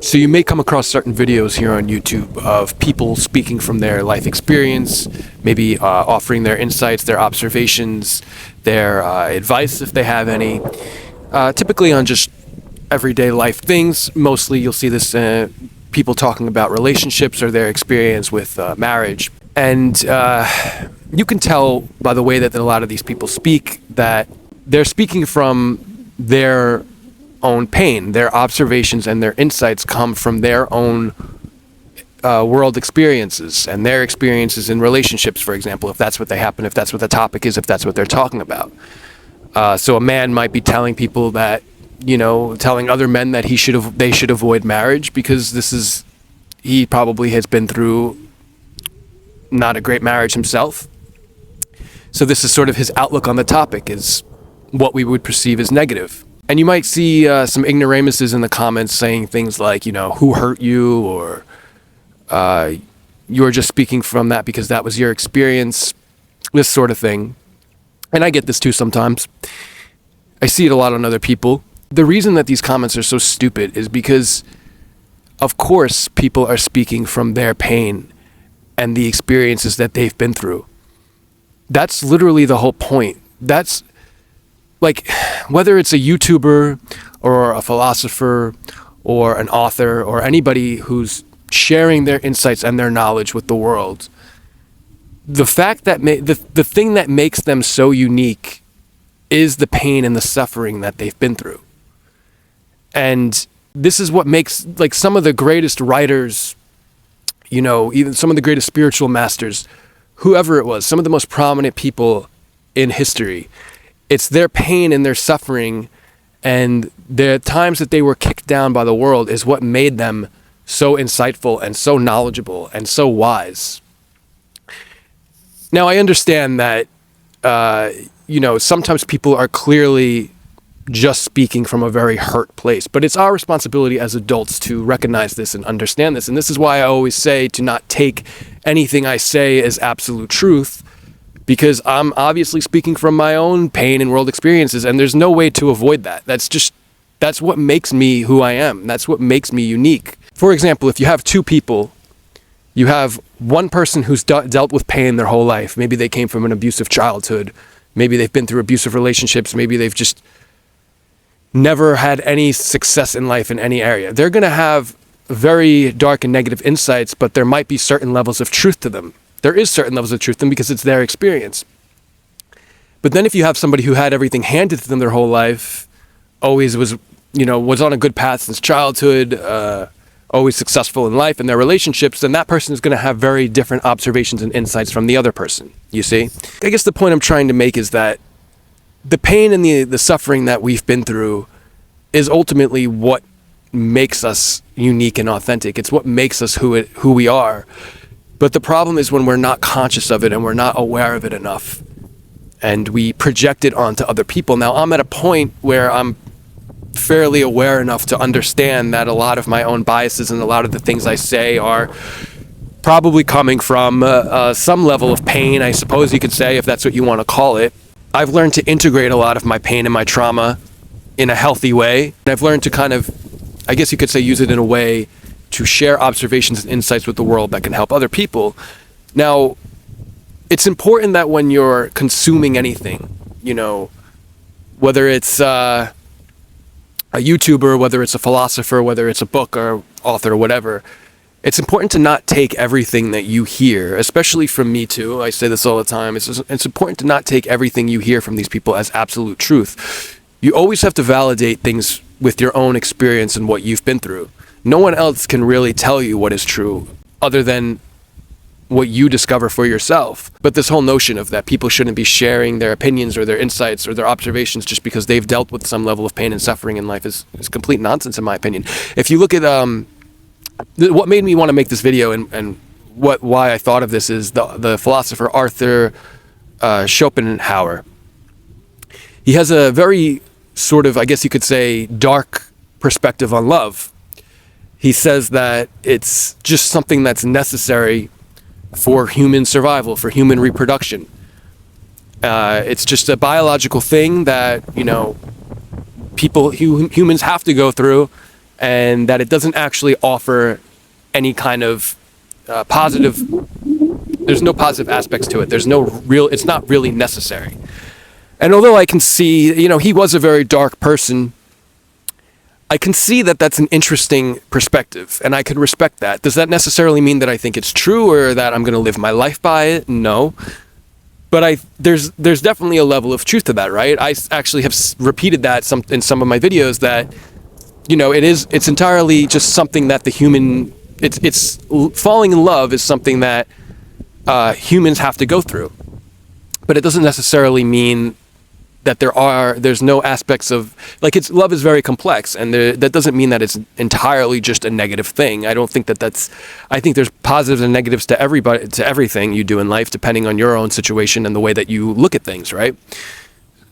So you may come across certain videos here on YouTube of people speaking from their life experience, maybe offering their insights, their observations, their advice if they have any, typically on just everyday life things. Mostly you'll see this people talking about relationships or their experience with marriage. And you can tell by the way that a lot of these people speak that they're speaking from their own pain. Their observations and their insights come from their own world experiences and their experiences in relationships, for example, if that's what they happen, if that's what the topic is, if that's what they're talking about. So a man might be telling people that, telling other men that they should avoid marriage because he probably has been through not a great marriage himself. So this is sort of his outlook on the topic, is what we would perceive as negative. And you might see some ignoramuses in the comments saying things like, who hurt you, or you're just speaking from that because that was your experience, this sort of thing. And I get this too sometimes. I see it a lot on other people. The reason that these comments are so stupid is because, of course, people are speaking from their pain and the experiences that they've been through. That's literally the whole point. That's like, whether it's a YouTuber or a philosopher or an author or anybody who's sharing their insights and their knowledge with the world, the fact that the thing that makes them so unique is the pain and the suffering that they've been through. And this is what makes, like, some of the greatest writers, even some of the greatest spiritual masters, whoever it was, some of the most prominent people in history, it's their pain and their suffering and the times that they were kicked down by the world is what made them so insightful and so knowledgeable and so wise. Now, I understand that, sometimes people are clearly just speaking from a very hurt place, but it's our responsibility as adults to recognize this and understand this. And this is why I always say to not take anything I say as absolute truth, because I'm obviously speaking from my own pain and world experiences, and there's no way to avoid that. That's what makes me who I am. That's what makes me unique. For example, if you have two people, you have one person who's dealt with pain their whole life. Maybe they came from an abusive childhood. Maybe they've been through abusive relationships. Maybe they've just never had any success in life in any area. They're going to have very dark and negative insights, but there might be certain levels of truth to them. There is certain levels of truth to them because it's their experience. But then if you have somebody who had everything handed to them their whole life, always was on a good path since childhood, always successful in life and their relationships, then that person is going to have very different observations and insights from the other person, you see? I guess the point I'm trying to make is that the pain and the suffering that we've been through is ultimately what makes us unique and authentic. It's what makes us who we are. But the problem is when we're not conscious of it and we're not aware of it enough and we project it onto other people. Now, I'm at a point where I'm fairly aware enough to understand that a lot of my own biases and a lot of the things I say are probably coming from some level of pain, I suppose you could say, if that's what you want to call it. I've learned to integrate a lot of my pain and my trauma in a healthy way. And I've learned to kind of, I guess you could say, use it in a way to share observations and insights with the world that can help other people. Now, it's important that when you're consuming anything, whether it's a YouTuber, whether it's a philosopher, whether it's a book or author or whatever, it's important to not take everything that you hear, especially from me too. I say this all the time. It's important to not take everything you hear from these people as absolute truth. You always have to validate things with your own experience and what you've been through. No one else can really tell you what is true other than what you discover for yourself. But this whole notion of that people shouldn't be sharing their opinions or their insights or their observations just because they've dealt with some level of pain and suffering in life is complete nonsense in my opinion. If you look at what made me want to make this video and why I thought of this is the philosopher Arthur Schopenhauer. He has a very sort of, I guess you could say, dark perspective on love. He says that it's just something that's necessary for human survival, for human reproduction. It's just a biological thing that, humans have to go through and that it doesn't actually offer any kind of positive. There's no positive aspects to it. It's not really necessary. And although I can see, he was a very dark person, I can see that that's an interesting perspective, and I could respect that. Does that necessarily mean that I think it's true or that I'm going to live my life by it? No. But there's definitely a level of truth to that, right? I actually have repeated that in some of my videos, that it's entirely just something that it's falling in love is something that humans have to go through. But it doesn't necessarily mean that there's no aspects of, love is very complex, and that doesn't mean that it's entirely just a negative thing. I don't think I think there's positives and negatives to everything you do in life, depending on your own situation and the way that you look at things, right?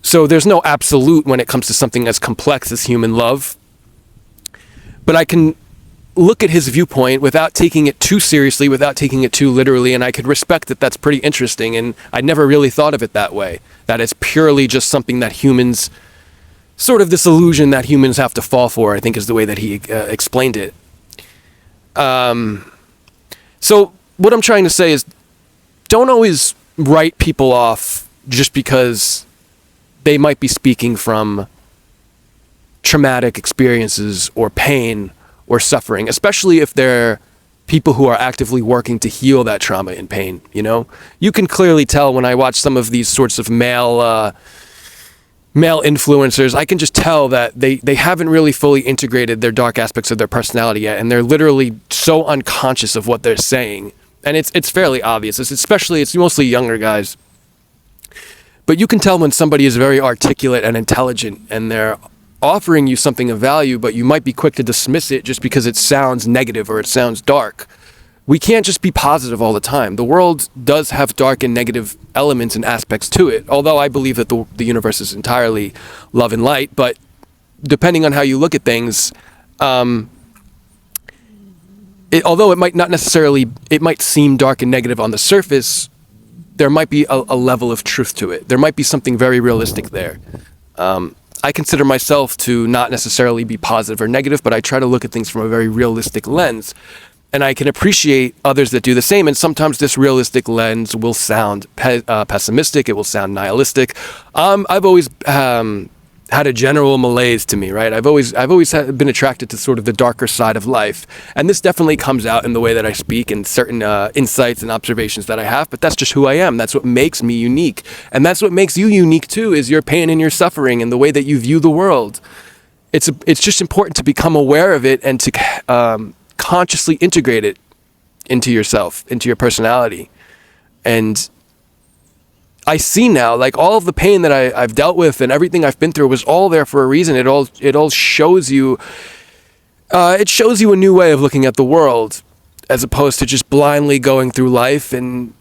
So there's no absolute when it comes to something as complex as human love. But I can look at his viewpoint without taking it too seriously, without taking it too literally, and I could respect that that's pretty interesting, and I never really thought of it that way, that it's purely just something that humans, sort of this illusion that humans have to fall for, I think is the way that he explained it. So what I'm trying to say is, don't always write people off just because they might be speaking from traumatic experiences or pain or suffering, especially if they're people who are actively working to heal that trauma and pain. You can clearly tell when I watch some of these sorts of male influencers, I can just tell that they haven't really fully integrated their dark aspects of their personality yet, and they're literally so unconscious of what they're saying, and it's fairly obvious. It's mostly younger guys, but you can tell when somebody is very articulate and intelligent, and they're offering you something of value, but you might be quick to dismiss it just because it sounds negative or it sounds dark. We can't just be positive all the time. The world does have dark and negative elements and aspects to it, although I believe that the universe is entirely love and light. But depending on how you look at things, although it might not necessarily, it might seem dark and negative on the surface, there might be a level of truth to it. There might be something very realistic there. I consider myself to not necessarily be positive or negative, but I try to look at things from a very realistic lens. And I can appreciate others that do the same. And sometimes this realistic lens will sound pessimistic. It will sound nihilistic. I've always had a general malaise to me, right? I've always been attracted to sort of the darker side of life. And this definitely comes out in the way that I speak and certain insights and observations that I have, but that's just who I am. That's what makes me unique. And that's what makes you unique too, is your pain and your suffering and the way that you view the world. It's just important to become aware of it and to consciously integrate it into yourself, into your personality. And I see now, all of the pain that I've dealt with and everything I've been through was all there for a reason. It all shows you, it shows you a new way of looking at the world, as opposed to just blindly going through life. And,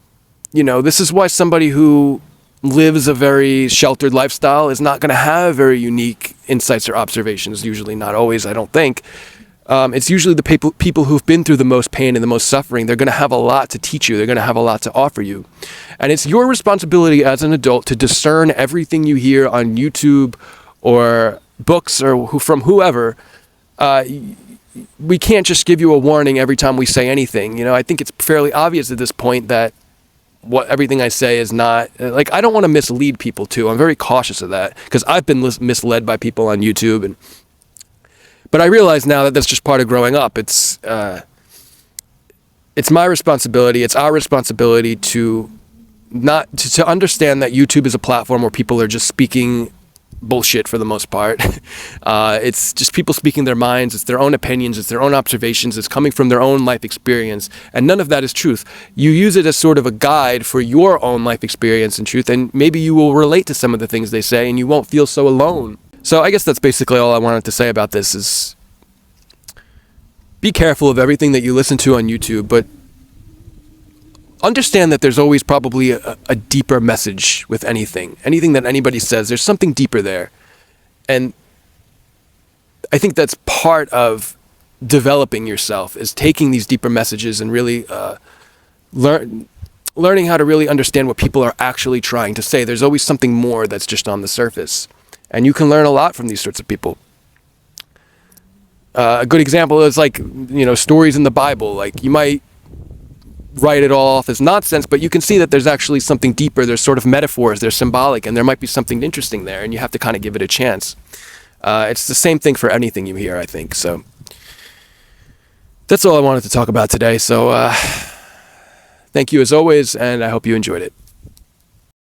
this is why somebody who lives a very sheltered lifestyle is not going to have very unique insights or observations. Usually, not always, I don't think. It's usually the people who've been through the most pain and the most suffering. They're going to have a lot to teach you. They're going to have a lot to offer you. And it's your responsibility as an adult to discern everything you hear on YouTube or books or from whoever. We can't just give you a warning every time we say anything. I think it's fairly obvious at this point that everything I say is not, I don't want to mislead people too. I'm very cautious of that because I've been misled by people on YouTube. But I realize now that that's just part of growing up. It's my responsibility. It's our responsibility to understand that YouTube is a platform where people are just speaking bullshit for the most part. It's just people speaking their minds. It's their own opinions. It's their own observations. It's coming from their own life experience. And none of that is truth. You use it as sort of a guide for your own life experience and truth. And maybe you will relate to some of the things they say and you won't feel so alone. So I guess that's basically all I wanted to say about this is be careful of everything that you listen to on YouTube, but understand that there's always probably a deeper message with anything. Anything that anybody says, there's something deeper there. And I think that's part of developing yourself, is taking these deeper messages and really learning how to really understand what people are actually trying to say. There's always something more that's just on the surface. And you can learn a lot from these sorts of people. A good example is like, stories in the Bible. Like, you might write it all off as nonsense, but you can see that there's actually something deeper. There's sort of metaphors, there's symbolic, and there might be something interesting there, and you have to kind of give it a chance. It's the same thing for anything you hear, I think. So that's all I wanted to talk about today. So thank you as always, and I hope you enjoyed it.